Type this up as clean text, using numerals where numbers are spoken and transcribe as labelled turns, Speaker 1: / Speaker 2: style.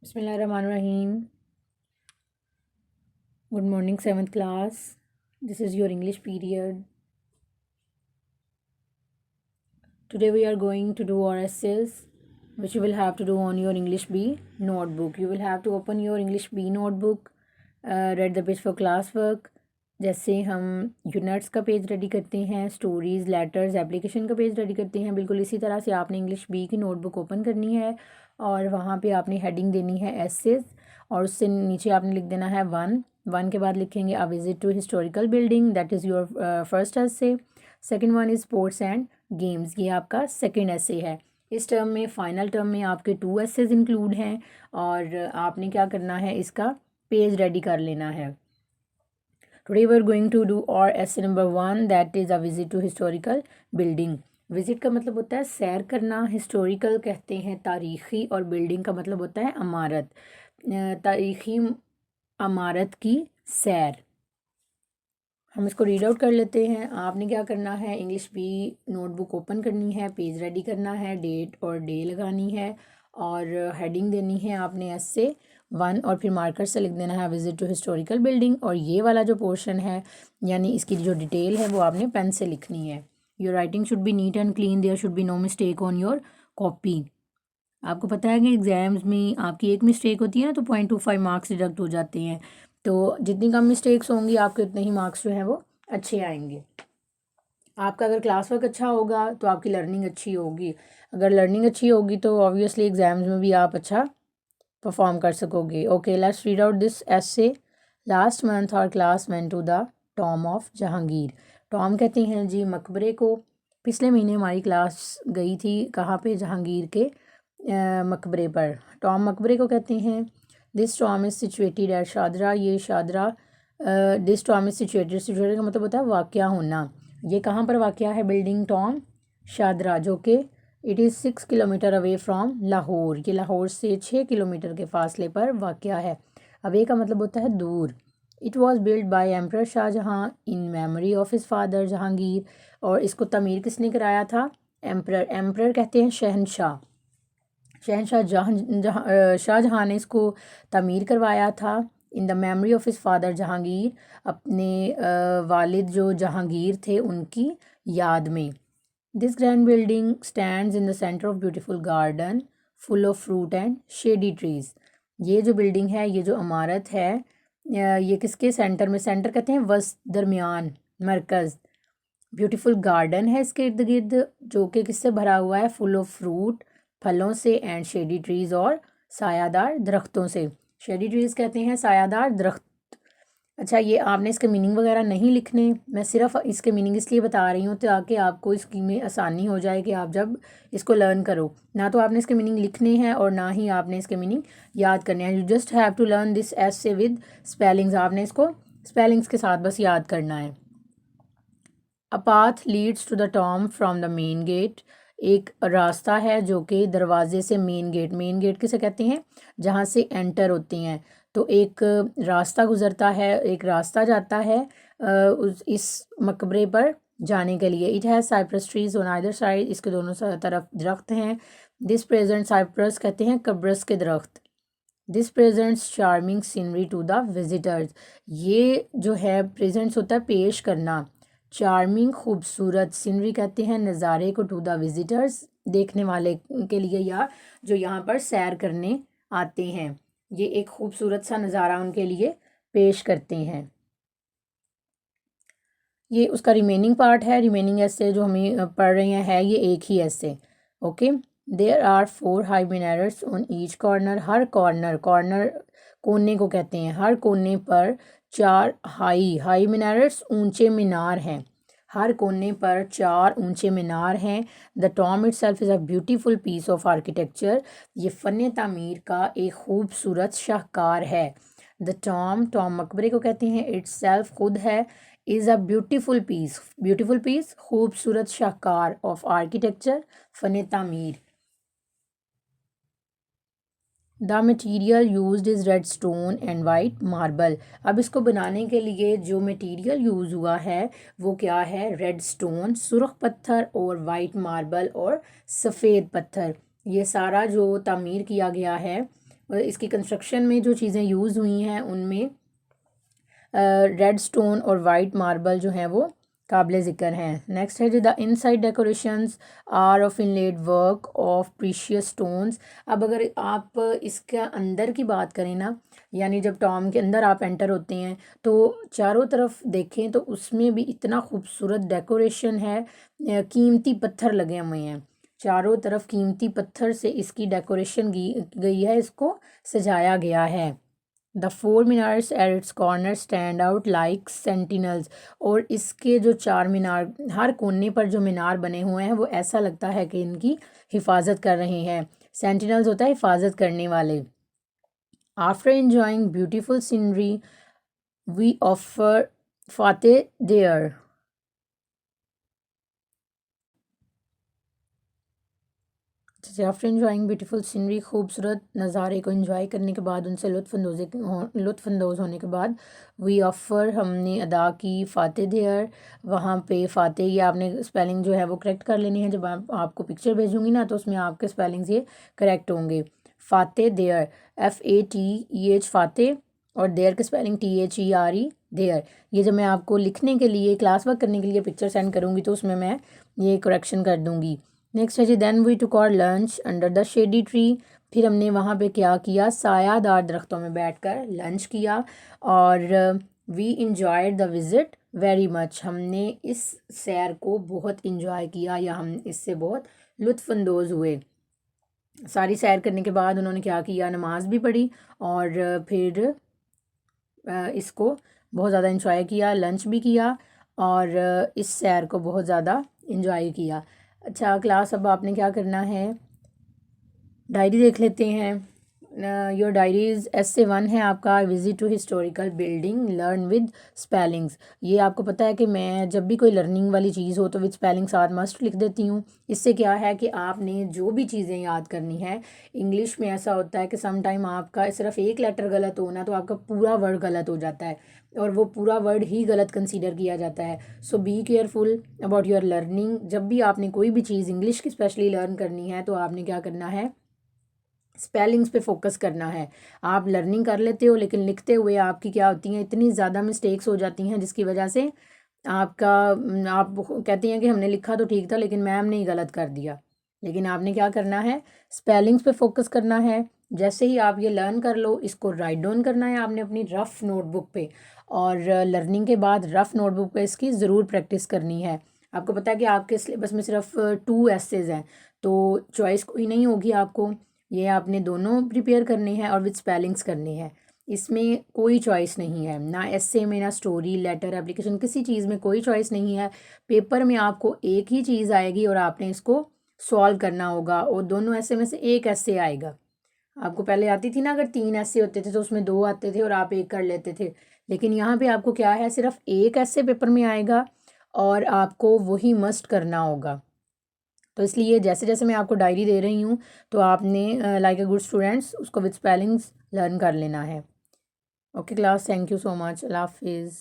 Speaker 1: Bismillahirrahmanirrahim. Good morning, 7th class. This is your English period. Today we are going to do our essays, which you will have to do on your English B notebook. You will have to open your English B notebook, read the page for classwork. जैसे हम units का page ready करते हैं, stories, letters, application का page ready करते हैं, बिल्कुल इसी तरह से आपने इंग्लिश बी की नोटबुक ओपन करनी है और वहाँ पे आपने हेडिंग देनी है एसेस और उससे नीचे आपने लिख देना है वन के बाद लिखेंगे a visit to historical building, that is your first essay. Second one is sports and games, ये आपका सेकंड एसे है। इस टर्म में, फाइनल टर्म में आपके 2 एसेज इंक्लूड हैं और आपने क्या करना है, इसका पेज रेडी कर लेना है। Today we are going to do our essay number 1, that is a visit to historical building. Visit का मतलब होता है सैर करना, हिस्टोरिकल कहते हैं तारीख़ी, और बिल्डिंग का मतलब होता है इमारत, तारीख़ी इमारत की सैर। हम इसको रीड आउट कर लेते हैं। आपने क्या करना है, इंग्लिश बी नोटबुक ओपन करनी है, पेज रेडी करना है, डेट और डे लगानी है और हेडिंग देनी है आपने एसे 1 और फिर मार्कर से लिख देना है विजिट टू हिस्टोरिकल बिल्डिंग। और ये वाला जो पोर्शन है यानी इसकी जो डिटेल है वो आपने पेन से लिखनी है। Your writing should be neat and clean, there should be no mistake on your copy. आपको पता है कि एग्ज़ाम्स में आपकी एक मिस्टेक होती है ना तो 0.25 मार्क्स डिडक्ट हो जाते हैं, तो जितनी कम मिस्टेक्स होंगी आपके उतने ही मार्क्स जो हैं वो अच्छे आएंगे। आपका अगर क्लास वर्क अच्छा होगा तो आपकी लर्निंग अच्छी होगी, अगर लर्निंग अच्छी होगी तो ऑब्वियसली एग्ज़ाम्स में भी आप अच्छा परफॉर्म कर सकोगे। Okay, let's read out this essay. Last month our class went to the tomb of Jahangir. Tomb कहते हैं जी मकबरे को। पिछले महीने हमारी क्लास गई थी कहाँ पे, जहांगीर के मकबरे पर। टॉम मकबरे को कहते हैं। This tomb is situated at Shahdara, ये Shahdara, this tomb is situated, situated का मतलब होता है वाक़या होना। ये कहाँ पर वाक़या है बिल्डिंग टॉम, शादरा, जो कि it is 6 kilometre away from Lahore, ये लाहौर से 6 किलोमीटर के फासले पर वाक़या है। अवे का मतलब होता है दूर। It was build by emperor Shah Jahan in memory of his father Jahangir, और इसको तमीर किसने कराया था, एम्परर। एम्परर कहते हैं शहनशाह, शहनशाह शाहजहाँ ने इसको तमीर करवाया था। In the memory of his father Jahangir, अपने वालिद जो जहांगीर थे उनकी याद में। This grand building stands in the centre of beautiful garden full of fruit and shady trees. ये जो बिल्डिंग है, ये जो इमारत है, ये किसके सेंटर में, सेंटर कहते हैं वस्त, दरमियान, मरकज़। ब्यूटीफुल गार्डन है इसके इर्द गिर्द जो कि किससे भरा हुआ है, फुल ऑफ फ्रूट, फलों से, एंड शेडी ट्रीज़, और सायादार दरख्तों से। शेडी ट्रीज़ कहते हैं सायादार दरख्त। अच्छा, ये आपने इसके मीनिंग वगैरह नहीं लिखने, मैं सिर्फ इसके मीनिंग इसलिए बता रही हूँ ताकि आपको इसकी में आसानी हो जाए कि आप जब इसको लर्न करो, ना तो आपने इसके मीनिंग लिखने हैं और ना ही आपने इसके मीनिंग याद करने हैं। You just have to learn this essay with spellings, आपने इसको स्पेलिंग्स के साथ बस याद करना है। A path leads to the tomb from the main gate, एक रास्ता है जो कि दरवाजे से, मेन गेट किसे कहते हैं, जहाँ से एंटर होते हैं, तो एक रास्ता गुजरता है, एक रास्ता जाता है इस मकबरे पर जाने के लिए। It has cypress trees on either side, इसके दोनों तरफ दरख्त हैं। दिस प्रेजेंट, साइप्रस कहते हैं कब्रस के दरख्त। This presents charming scenery to the visitors, ये जो है प्रेजेंट्स होता है पेश करना, चार्मिंग खूबसूरत, सीनरी कहते हैं नज़ारे को, टू द विजिटर्स देखने वाले के लिए या जो यहाँ पर सैर करने आते हैं, ये एक खूबसूरत सा नज़ारा उनके लिए पेश करते हैं। ये उसका रिमेनिंग पार्ट है, रिमेनिंग ऐसे जो हमें पढ़ रहे हैं है ये एक ही ऐसे। Okay, there are 4 high minarets on each corner, हर कॉर्नर, कॉर्नर कोने को कहते हैं, हर कोने पर 4 हाई मिनारस, ऊंचे मीनार हैं, हर कोने पर 4 ऊंचे मीनार हैं। The tomb itself is a beautiful piece of architecture, ये फ़न तामीर का एक खूबसूरत शाहकार है। द टॉम, टॉम मकबरे को कहते हैं, इटसेल्फ खुद है, इज़ अ ब्यूटीफुल पीस खूबसूरत शाहकार ऑफ आर्किटेक्चर, फ़न तामीर। The material use is red stone and white marble, अब इसको बनाने के लिए जो मटीरियल यूज़ हुआ है वो क्या है, रेड स्टोन, सुर्ख पत्थर, और वाइट मार्बल और सफ़ेद पत्थर। ये सारा जो तामीर किया गया है और इसकी कंस्ट्रक्शन में जो चीज़ें यूज़ हुई हैं उनमें रेड स्टोन और वाइट मार्बल जो हैं वो काबिल ज़िक्र हैं। नेक्स्ट है जी the inside decorations are of inlaid work of precious stones. अब अगर आप इसका अंदर की बात करें ना, यानी जब टॉम के अंदर आप एंटर होते हैं तो चारों तरफ देखें तो उसमें भी इतना खूबसूरत डेकोरेशन है, कीमती पत्थर लगे हुए हैं चारों तरफ, कीमती पत्थर से इसकी डेकोरेशन गई है, इसको सजाया गया है। The four minarets at its corner stand out like sentinels. और इसके जो चार मीनार, हर कोने पर जो मीनार बने हुए हैं वो ऐसा लगता है कि इनकी हिफाजत कर रहे हैं। सेंटिनल्स होता है हिफाजत करने वाले। After enjoying beautiful scenery we offer फाते देयर। जैसे आफ्टर इंजॉइंग ब्यूटीफुल सीनरी, खूबसूरत नज़ारे को इंजॉय करने के बाद, उनसे लुत्फ़अंदोज़ होने के बाद, वी ऑफ़र हमने अदा की फ़ाते देयर, वहाँ पे फ़ाते, ये आपने स्पेलिंग जो है वो करेक्ट कर लेनी है। जब आपको पिक्चर भेजूंगी ना तो उसमें आपके स्पेलिंग्स ये करेक्ट होंगे। फ़ाते देयर, FATEH फ़ाते, और देयर की स्पेलिंग THERE देयर। ये जब मैं आपको लिखने के लिए, क्लास वर्क करने के लिए पिक्चर सेंड करूँगी तो उसमें मैं ये करेक्शन कर दूँगी। नेक्स्ट है जी then we took our lunch under the shady tree. फिर हमने वहाँ पे क्या किया, सायादार दरख्तों में बैठकर लंच किया। और we enjoyed the visit very much, हमने इस सैर को बहुत इंजॉय किया या हम इससे बहुत लुत्फ़अंदोज़ हुए। सारी सैर करने के बाद उन्होंने क्या किया, नमाज भी पढ़ी और फिर इसको बहुत ज़्यादा इंजॉय किया, लंच भी किया और इस सैर को बहुत ज़्यादा इंजॉय किया। अच्छा क्लास, अब आपने क्या करना है, डायरी देख लेते हैं। योर डायरीज essay 1 है आपका, visit to historical building learn with spellings. ये आपको पता है कि मैं जब भी कोई लर्निंग वाली चीज़ हो तो विद स्पेलिंग साथ मस्ट लिख देती हूँ। इससे क्या है कि आपने जो भी चीज़ें याद करनी है, इंग्लिश में ऐसा होता है कि सम टाइम आपका सिर्फ एक लेटर गलत हो ना तो आपका पूरा वर्ड गलत हो जाता है और वो पूरा वर्ड ही गलत कंसीडर किया जाता है। So be careful about your learning. जब भी आपने कोई भी चीज़ इंग्लिश की स्पेशली लर्न करनी है तो आपने क्या करना है, स्पेलिंग्स पे फोकस करना है। आप लर्निंग कर लेते हो लेकिन लिखते हुए आपकी क्या होती हैं, इतनी ज़्यादा मिस्टेक्स हो जाती हैं जिसकी वजह से आपका, आप कहती हैं कि हमने लिखा तो ठीक था लेकिन मैम ने ही गलत कर दिया। लेकिन आपने क्या करना है, स्पेलिंग्स पे फोकस करना है। जैसे ही आप ये लर्न कर लो, इसको राइट डाउन करना है आपने अपनी रफ़ नोटबुक पे, और लर्निंग के बाद रफ़ नोटबुक पे इसकी ज़रूर प्रैक्टिस करनी है। आपको पता है कि आपके सिलेबस में सिर्फ 2 एसेज हैं तो चॉइस कोई नहीं होगी आपको, ये आपने दोनों प्रिपेयर करने हैं और विद स्पेलिंग्स करनी है। इसमें कोई चॉइस नहीं है, ना एसे में, ना स्टोरी, लेटर, एप्लीकेशन, किसी चीज़ में कोई चॉइस नहीं है। पेपर में आपको एक ही चीज़ आएगी और आपने इसको सॉल्व करना होगा और दोनों ऐसे में से एक ऐसे आएगा। आपको पहले आती थी ना, अगर 3 ऐसे होते थे तो उसमें 2 आते थे और आप एक कर लेते थे, लेकिन यहाँ पे आपको क्या है, सिर्फ एक ऐसे पेपर में आएगा और आपको वही मस्ट करना होगा। तो इसलिए जैसे जैसे मैं आपको डायरी दे रही हूँ तो आपने लाइक अ गुड स्टूडेंट्स उसको विद स्पेलिंग्स लर्न कर लेना है। Okay class, thank you so much, अल्लाह हाफिज़।